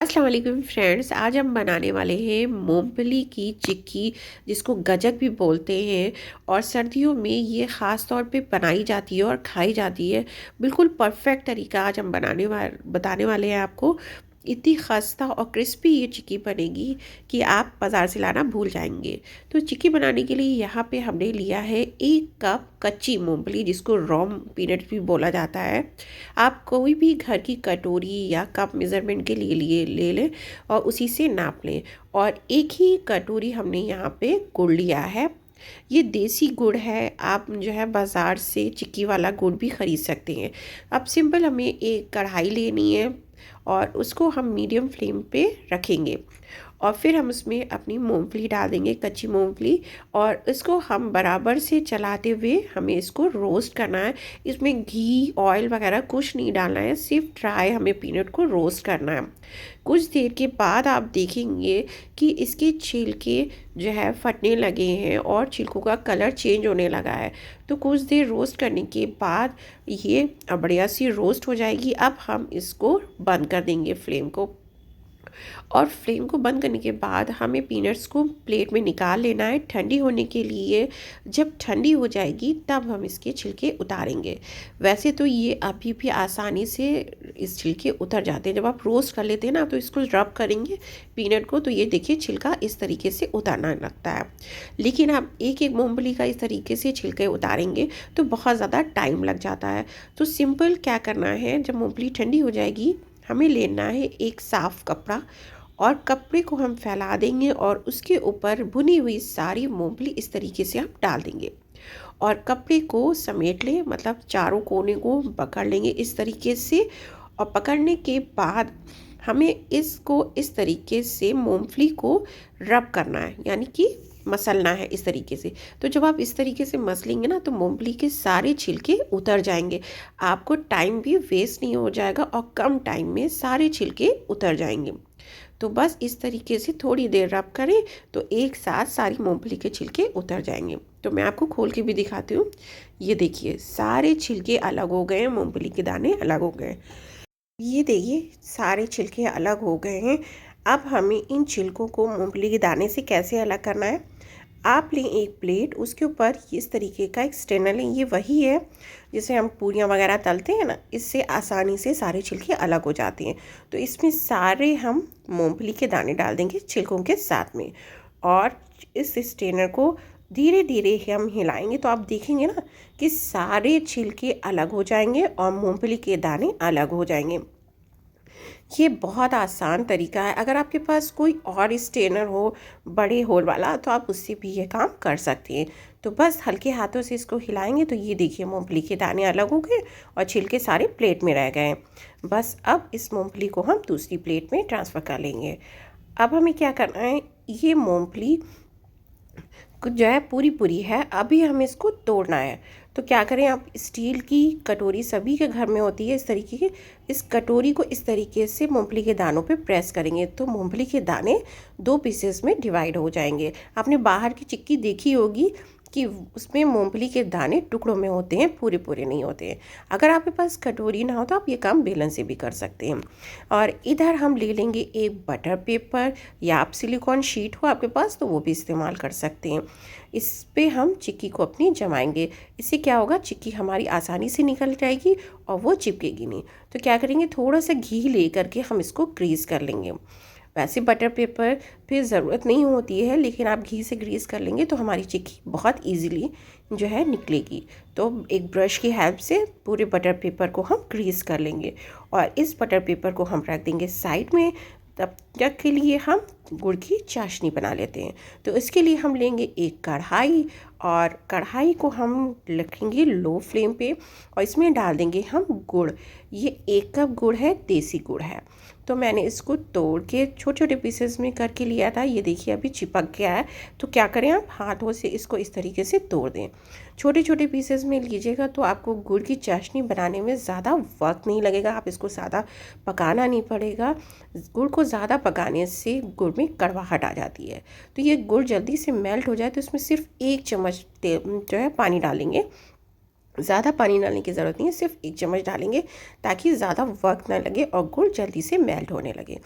अस्सलाम वालेकुम फ्रेंड्स, आज हम बनाने वाले हैं मूंगफली की चिक्की, जिसको गजक भी बोलते हैं। और सर्दियों में ये ख़ास तौर पे बनाई जाती है और खाई जाती है। बिल्कुल परफेक्ट तरीका आज हम बताने वाले हैं आपको। इतनी खस्ता और क्रिस्पी ये चिक्की बनेगी कि आप बाज़ार से लाना भूल जाएंगे। तो चिक्की बनाने के लिए यहाँ पे हमने लिया है 1 कप कच्ची मूंगफली, जिसको रॉ पीनट भी बोला जाता है। आप कोई भी घर की कटोरी या कप मेज़रमेंट के लिए ले लें और उसी से नाप लें। और एक ही कटोरी हमने यहाँ पे गुड़ लिया है। ये देसी गुड़ है, आप जो है बाज़ार से चिक्की वाला गुड़ भी ख़रीद सकते हैं। अब सिंपल हमें एक कढ़ाई लेनी है और उसको हम मीडियम फ्लेम पे रखेंगे। और फिर हम उसमें अपनी मूंगफली डाल देंगे, कच्ची मूंगफली। और इसको हम बराबर से चलाते हुए हमें इसको रोस्ट करना है। इसमें घी ऑयल वगैरह कुछ नहीं डालना है, सिर्फ ड्राई हमें पीनट को रोस्ट करना है। कुछ देर के बाद आप देखेंगे कि इसके छिलके जो है फटने लगे हैं और छिलकों का कलर चेंज होने लगा है। तो कुछ देर रोस्ट करने के बाद ये बढ़िया सी रोस्ट हो जाएगी। अब हम इसको बंद कर देंगे फ्लेम को। और फ्लेम को बंद करने के बाद हमें पीनट्स को प्लेट में निकाल लेना है ठंडी होने के लिए। जब ठंडी हो जाएगी तब हम इसके छिलके उतारेंगे। वैसे तो ये अभी भी आसानी से इस छिलके उतर जाते हैं। जब आप रोस्ट कर लेते हैं ना, तो इसको रब करेंगे पीनट को, तो ये देखिए छिलका इस तरीके से उतरना लगता है। लेकिन आप एक एक मूंगफली का इस तरीके से छिलके उतारेंगे तो बहुत ज़्यादा टाइम लग जाता है। तो सिंपल क्या करना है, जब मूंगफली ठंडी हो जाएगी हमें लेना है एक साफ़ कपड़ा और कपड़े को हम फैला देंगे और उसके ऊपर भुनी हुई सारी मूंगफली इस तरीके से हम डाल देंगे। और कपड़े को समेट लें, मतलब चारों कोने को पकड़ लेंगे इस तरीके से। और पकड़ने के बाद हमें इसको इस तरीके से मूंगफली को रब करना है, यानी कि मसलना है इस तरीके से। तो जब आप इस तरीके से मसलेंगे ना, तो मूंगफली के सारे छिलके उतर जाएंगे। आपको टाइम भी वेस्ट नहीं हो जाएगा और कम टाइम में सारे छिलके उतर जाएंगे। तो बस इस तरीके से थोड़ी देर रब करें तो एक साथ सारी मूंगफली के छिलके उतर जाएंगे। तो मैं आपको खोल के भी दिखाती हूँ। ये देखिए सारे छिलके अलग हो गए हैं, मूंगफली के दाने अलग हो गए हैं। ये देखिए सारे छिलके अलग हो गए हैं। अब हमें इन छिलकों को मूंगफली के दाने से कैसे अलग करना है। आप लें एक प्लेट, उसके ऊपर इस तरीके का एक स्ट्रेनर लें। ये वही है जिसे हम पूरियाँ वगैरह तलते हैं ना, इससे आसानी से सारे छिलके अलग हो जाते हैं। तो इसमें सारे हम मूंगफली के दाने डाल देंगे छिलकों के साथ में। और इस स्ट्रेनर को धीरे धीरे हम हिलाएंगे तो आप देखेंगे ना कि सारे छिलके अलग हो जाएंगे और मूंगफली के दाने अलग हो जाएंगे। ये बहुत आसान तरीका है। अगर आपके पास कोई और स्ट्रेनर हो बड़े होल वाला, तो आप उससे भी ये काम कर सकते हैं। तो बस हल्के हाथों से इसको हिलाएंगे तो ये देखिए मूंगफली के दाने अलग हो गए और छिलके सारे प्लेट में रह गए। बस अब इस मूंगफली को हम दूसरी प्लेट में ट्रांसफ़र कर लेंगे। अब हमें क्या करना है, ये मूंगफली कुछ जो है पूरी पूरी है, अभी हमें इसको तोड़ना है। तो क्या करें, आप स्टील की कटोरी सभी के घर में होती है इस तरीके की, इस कटोरी को इस तरीके से मूंगफली के दानों पे प्रेस करेंगे तो मूंगफली के दाने 2 पीसेस में डिवाइड हो जाएंगे। आपने बाहर की चिक्की देखी होगी कि उसमें मूंगफली के दाने टुकड़ों में होते हैं, पूरे पूरे नहीं होते हैं। अगर आपके पास कटोरी ना हो तो आप ये काम बेलन से भी कर सकते हैं। और इधर हम ले लेंगे एक बटर पेपर, या आप सिलिकॉन शीट हो आपके पास तो वो भी इस्तेमाल कर सकते हैं। इस पे हम चिक्की को अपनी जमाएंगे। इससे क्या होगा, चिक्की हमारी आसानी से निकल जाएगी और वो चिपकेगी नहीं। तो क्या करेंगे, थोड़ा सा घी ले करके हम इसको ग्रीस कर लेंगे। वैसे बटर पेपर पे ज़रूरत नहीं होती है, लेकिन आप घी से ग्रीस कर लेंगे तो हमारी चिक्की बहुत इजीली जो है निकलेगी। तो एक ब्रश की हेल्प से पूरे बटर पेपर को हम ग्रीस कर लेंगे और इस बटर पेपर को हम रख देंगे साइड में। तब तक के लिए हम गुड़ की चाशनी बना लेते हैं। तो इसके लिए हम लेंगे एक कढ़ाई और कढ़ाई को हम रखेंगे लो फ्लेम पे और इसमें डाल देंगे हम गुड़। ये 1 कप गुड़ है, देसी गुड़ है। तो मैंने इसको तोड़ के छोटे छोटे पीसेस में करके लिया था। ये देखिए अभी चिपक गया है। तो क्या करें, आप हाथों से इसको इस तरीके से तोड़ दें। छोटे छोटे पीसेस में लीजिएगा तो आपको गुड़ की चाशनी बनाने में ज़्यादा वक्त नहीं लगेगा। आप इसको ज़्यादा पकाना नहीं पड़ेगा। गुड़ को ज़्यादा पकाने से गुड़ में कड़वाहट आ जाती है। तो ये गुड़ जल्दी से मेल्ट हो जाए तो इसमें सिर्फ 1 चम्मच तेल जो है पानी डालेंगे ज़्यादा पानी डालने की ज़रूरत नहीं है, सिर्फ 1 चम्मच डालेंगे ताकि ज़्यादा वक्त ना लगे और गुड़ जल्दी से मेल्ट होने लगे।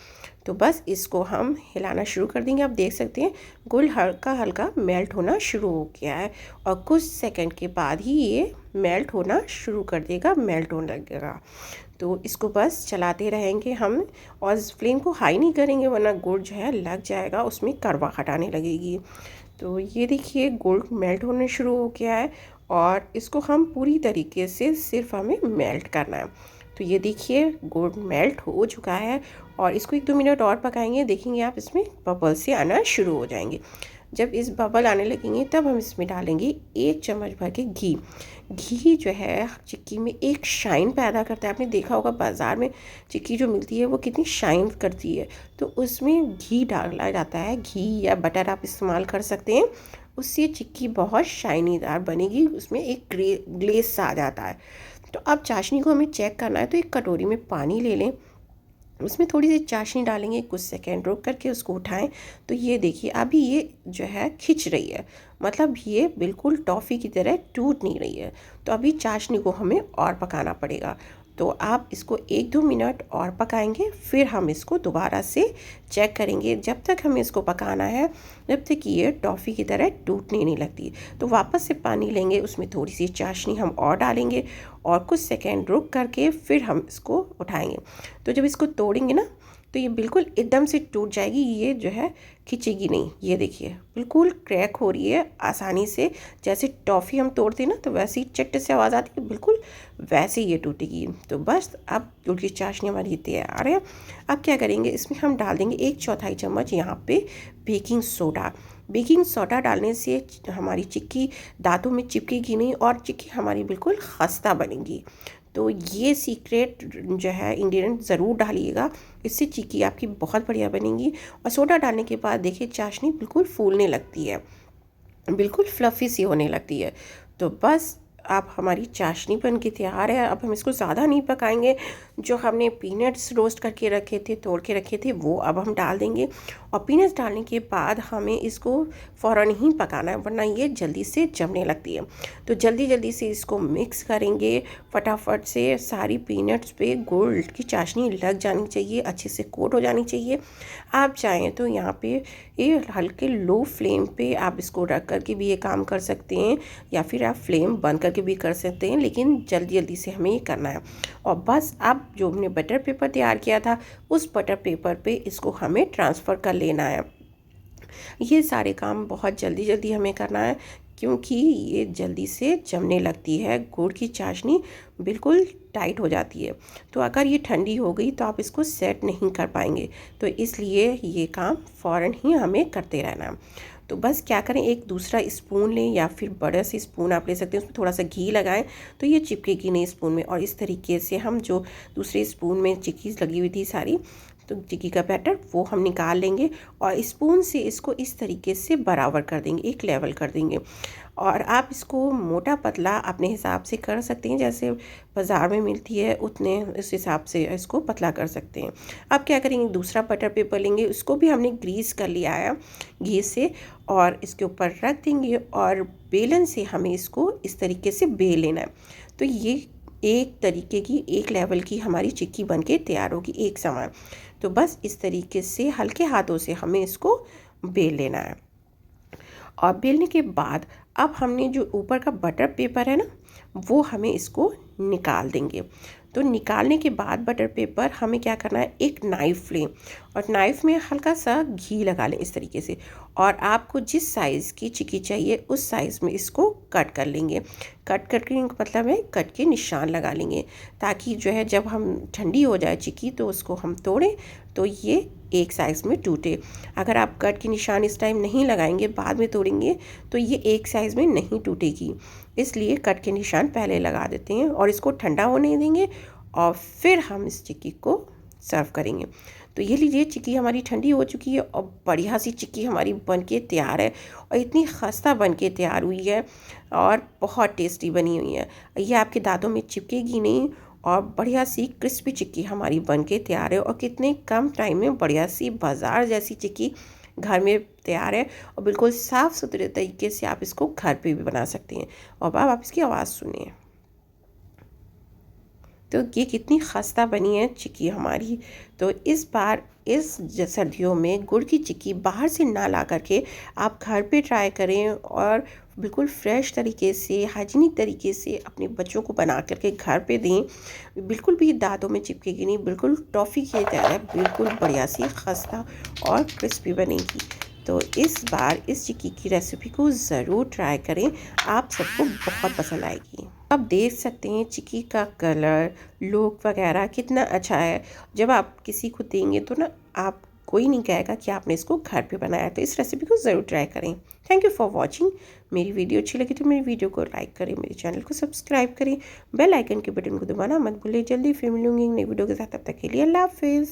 तो बस इसको हम हिलाना शुरू कर देंगे। आप देख सकते हैं गुड़ हल्का हल्का मेल्ट होना शुरू हो गया है और कुछ सेकंड के बाद ही ये मेल्ट होना शुरू कर देगा, मेल्ट होने लगेगा। तो इसको बस चलाते रहेंगे हम और फ्लेम को हाई नहीं करेंगे वरना गुड़ जो है लग जाएगा, उसमें कड़वाहट आने लगेगी। तो ये देखिए गुड़ मेल्ट होने शुरू हो गया है और इसको हम पूरी तरीके से सिर्फ हमें मेल्ट करना है। तो ये देखिए गुड़ मेल्ट हो चुका है और इसको 1-2 मिनट और पकाएंगे। देखेंगे आप इसमें बबल से आना शुरू हो जाएंगे। जब इस बबल आने लगेंगे तब हम इसमें डालेंगे 1 चम्मच भर के घी। घी जो है चिक्की में एक शाइन पैदा करता है। आपने देखा होगा बाज़ार में चिक्की जो मिलती है वो कितनी शाइन करती है, तो उसमें घी डाला जाता है। घी या बटर आप इस्तेमाल कर सकते हैं, उससे चिक्की बहुत शाइनीदार बनेगी, उसमें एक ग्लेस सा आ जाता है। तो अब चाशनी को हमें चेक करना है, तो एक कटोरी में पानी ले लें, उसमें थोड़ी सी चाशनी डालेंगे, कुछ सेकंड रुक करके उसको उठाएं। तो ये देखिए अभी ये जो है खिंच रही है, मतलब ये बिल्कुल टॉफ़ी की तरह टूट नहीं रही है। तो अभी चाशनी को हमें और पकाना पड़ेगा। तो आप इसको 1-2 मिनट और पकाएंगे, फिर हम इसको दोबारा से चेक करेंगे। जब तक हमें इसको पकाना है जब तक ये टॉफ़ी की तरह टूटने नहीं लगती। तो वापस से पानी लेंगे, उसमें थोड़ी सी चाशनी हम और डालेंगे और कुछ सेकंड रुक करके फिर हम इसको उठाएंगे। तो जब इसको तोड़ेंगे ना तो ये बिल्कुल एकदम से टूट जाएगी, ये जो है खिंचेगी नहीं। ये देखिए बिल्कुल क्रैक हो रही है आसानी से, जैसे टॉफ़ी हम तोड़ते हैं ना तो वैसे ही चट से आवाज़ आती है, बिल्कुल वैसे ही ये टूटेगी। तो बस अब गुड़ की चाशनी हमारी तैयार है। अब क्या करेंगे, इसमें हम डाल देंगे 1/4 चम्मच यहाँ पे बेकिंग सोडा। बेकिंग सोडा डालने से हमारी चिक्की दांतों में चिपकेगी नहीं और चिक्की हमारी बिल्कुल खस्ता बनेगी। तो ये सीक्रेट जो है इंग्रेडिएंट ज़रूर डालिएगा, इससे चिक्की आपकी बहुत बढ़िया बनेगी। और सोडा डालने के बाद देखिए चाशनी बिल्कुल फूलने लगती है, बिल्कुल फ्लफ़ी सी होने लगती है। तो बस अब हमारी चाशनी बन के तैयार है। अब हम इसको ज़्यादा नहीं पकाएंगे। जो हमने पीनट्स रोस्ट करके रखे थे, तोड़ के रखे थे, वो अब हम डाल देंगे। और पीनट्स डालने के बाद हमें इसको फ़ौरन ही पकाना है वरना ये जल्दी से जमने लगती है। तो जल्दी जल्दी से इसको मिक्स करेंगे फटाफट से। सारी पीनट्स पे गुड़ की चाशनी लग जानी चाहिए, अच्छे से कोट हो जानी चाहिए। आप चाहें तो यहाँ पे ये हल्के लो फ्लेम पे आप इसको रख करके भी ये काम कर सकते हैं, या फिर आप फ्लेम बंद करके भी कर सकते हैं, लेकिन जल्दी जल्दी से हमें ये करना है। और बस अब जो हमने बटर पेपर तैयार किया था उस बटर पेपर पे इसको हमें ट्रांसफ़र कर लेना है। ये सारे काम बहुत जल्दी जल्दी हमें करना है क्योंकि ये जल्दी से जमने लगती है। गुड़ की चाशनी बिल्कुल टाइट हो जाती है, तो अगर ये ठंडी हो गई तो आप इसको सेट नहीं कर पाएंगे। तो इसलिए ये काम फ़ौरन ही हमें करते रहना है। तो बस क्या करें, एक दूसरा स्पून लें या फिर बड़ा सी स्पून आप ले सकते हैं, उसमें थोड़ा सा घी लगाएं तो ये चिपकेगी नहीं स्पून में। और इस तरीके से हम जो दूसरे स्पून में चिक्कीज़ लगी हुई थी सारी, तो चिक्की का बैटर वो हम निकाल लेंगे और स्पून से इसको इस तरीके से बराबर कर देंगे, एक लेवल कर देंगे। और आप इसको मोटा पतला अपने हिसाब से कर सकते हैं, जैसे बाज़ार में मिलती है उतने उस हिसाब से इसको पतला कर सकते हैं। अब क्या करेंगे, दूसरा बटर पेपर लेंगे, उसको भी हमने ग्रीस कर लिया है घी से, और इसके ऊपर रख देंगे और बेलन से हमें इसको इस तरीके से बेल लेना है। तो ये एक तरीके की एक लेवल की हमारी चिक्की बनके तैयार होगी एक समान। तो बस इस तरीके से हल्के हाथों से हमें इसको बेल लेना है। और बेलने के बाद अब हमने जो ऊपर का बटर पेपर है ना, वो हमें इसको निकाल देंगे। तो निकालने के बाद बटर पेपर हमें क्या करना है, एक नाइफ़ लें और नाइफ़ में हल्का सा घी लगा लें इस तरीके से। और आपको जिस साइज़ की चिक्की चाहिए उस साइज़ में इसको कट कर लेंगे। कट करके मतलब है कट के निशान लगा लेंगे, ताकि जो है जब हम ठंडी हो जाए चिक्की तो उसको हम तोड़ें तो ये एक साइज़ में टूटे। अगर आप कट के निशान इस टाइम नहीं लगाएंगे, बाद में तोड़ेंगे तो ये एक साइज़ में नहीं टूटेगी। इसलिए कट के निशान पहले लगा देते हैं और इसको ठंडा होने देंगे और फिर हम इस चिक्की को सर्व करेंगे। तो ये लीजिए चिक्की हमारी ठंडी हो चुकी है और बढ़िया सी चिक्की हमारी बनके तैयार है और इतनी खस्ता बनके तैयार हुई है और बहुत टेस्टी बनी हुई है। ये आपके दांतों में चिपकेगी नहीं और बढ़िया सी क्रिस्पी चिक्की हमारी बनके तैयार है। और कितने कम टाइम में बढ़िया सी बाज़ार जैसी चिक्की घर में तैयार है और बिल्कुल साफ़ सुथरे तरीके से आप इसको घर पे भी बना सकते हैं। और अब आप इसकी आवाज़ सुनिए। तो ये कितनी खस्ता बनी है चिक्की हमारी। तो इस बार इस सर्दियों में गुड़ की चिक्की बाहर से ना ला करके आप घर पे ट्राई करें और बिल्कुल फ्रेश तरीके से, हाइजीनिक तरीके से अपने बच्चों को बना करके घर पे दें। बिल्कुल भी दांतों में चिपकेगी नहीं, बिल्कुल टॉफ़ी की तरह बिल्कुल बढ़िया सी खस्ता और क्रिस्पी बनेगी। तो इस बार इस चिक्की की रेसिपी को ज़रूर ट्राई करें, आप सबको बहुत पसंद आएगी। आप देख सकते हैं चिक्की का कलर, लुक वगैरह कितना अच्छा है। जब आप किसी को देंगे तो ना आप कोई नहीं कहेगा कि आपने इसको घर पे बनाया। तो इस रेसिपी को ज़रूर ट्राई करें। Thank you for watching. मेरी वीडियो अच्छी लगी तो मेरी वीडियो को लाइक करें, मेरे चैनल को सब्सक्राइब करें, बेल आइकन के बटन को दबाना मत भूलिए। जल्दी फिर मिलूंगी नई वीडियो के साथ, तब तक के लिए अल्लाह हाफिज़।